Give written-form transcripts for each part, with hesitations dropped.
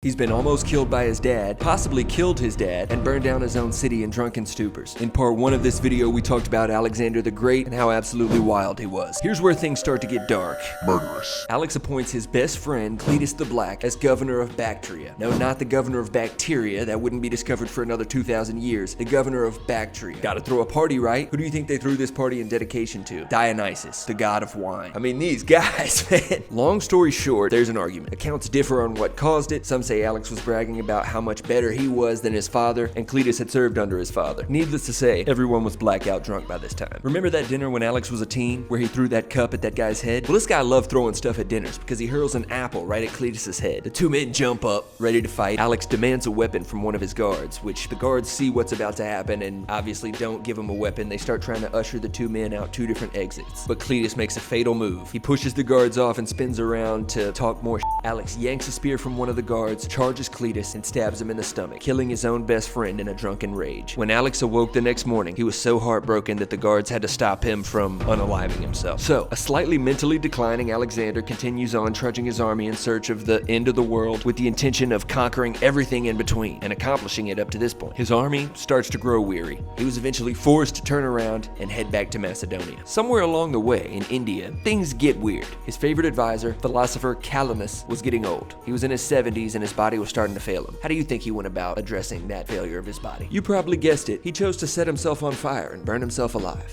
He's been almost killed by his dad, possibly killed his dad, and burned down his own city in drunken stupors. In part 1 of this video, we talked about Alexander the Great and how absolutely wild he was. Here's where things start to get dark. Murderous. Alex appoints his best friend, Cletus the Black, as governor of Bactria. No, not the governor of bacteria, that wouldn't be discovered for another 2,000 years. The governor of Bactria. Gotta throw a party, right? Who do you think they threw this party in dedication to? Dionysus, the god of wine. I mean, these guys, man. Long story short, there's an argument. Accounts differ on what caused it. Some say Alex was bragging about how much better he was than his father, and Cletus had served under his father. Needless to say, everyone was blackout drunk by this time. Remember that dinner when Alex was a teen, where he threw that cup at that guy's head? Well, this guy loved throwing stuff at dinners because he hurls an apple right at Cletus's head. The two men jump up, ready to fight. Alex demands a weapon from one of his guards, which the guards see what's about to happen and obviously don't give him a weapon. They start trying to usher the two men out 2 different exits. But Cletus makes a fatal move. He pushes the guards off and spins around to talk more shit. Alex yanks a spear from one of the guards, charges Cletus, and stabs him in the stomach, killing his own best friend in a drunken rage. When Alex awoke the next morning, he was so heartbroken that the guards had to stop him from unaliving himself. So, a slightly mentally declining Alexander continues on trudging his army in search of the end of the world with the intention of conquering everything in between and accomplishing it up to this point. His army starts to grow weary. He was eventually forced to turn around and head back to Macedonia. Somewhere along the way, in India, things get weird. His favorite advisor, philosopher Calanus, was getting old. He was in his 70s and his body was starting to fail him. How do you think he went about addressing that failure of his body? You probably guessed it. He chose to set himself on fire and burn himself alive.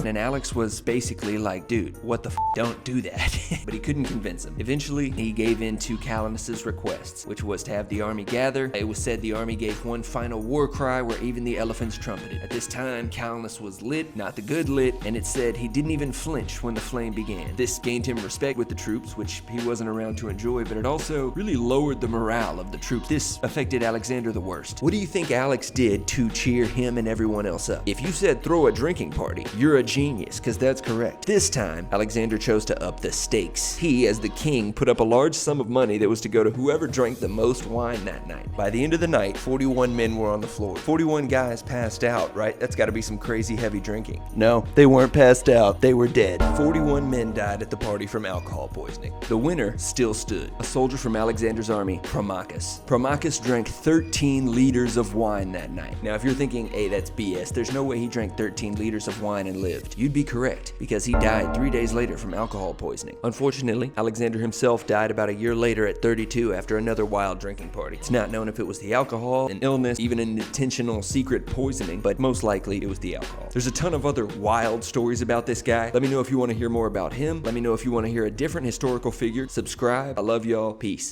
And Alex was basically like, dude, what the f? Don't do that. But he couldn't convince him. Eventually, he gave in to Calanus's requests, which was to have the army gather. It was said the army gave one final war cry where even the elephants trumpeted. At this time, Calanus was lit, not the good lit, and it said he didn't even flinch when the flame began. This gained him respect with the troops, which he wasn't around to enjoy, but it also really lowered the morale of the troops. This affected Alexander the worst. What do you think Alex did to cheer him and everyone else up? If you said throw a drinking party, you're a genius, because that's correct. This time, Alexander chose to up the stakes. He, as the king, put up a large sum of money that was to go to whoever drank the most wine that night. By the end of the night, 41 men were on the floor. 41 guys passed out, right? That's gotta be some crazy heavy drinking. No, they weren't passed out, they were dead. 41 men died at the party from alcohol poisoning. The winner still stood, a soldier from Alexander's army, Promachus. Promachus drank 13 liters of wine that night. Now, if you're thinking, hey, that's BS, there's no way he drank 13 liters of wine and lived. You'd be correct, because he died 3 days later from alcohol poisoning. Unfortunately, Alexander himself died about a year later at 32 after another wild drinking party. It's not known if it was the alcohol, an illness, even an intentional secret poisoning, but most likely it was the alcohol. There's a ton of other wild stories about this guy. Let me know if you want to hear more about him. Let me know if you want to hear a different historical figure. Subscribe. I love y'all. Peace.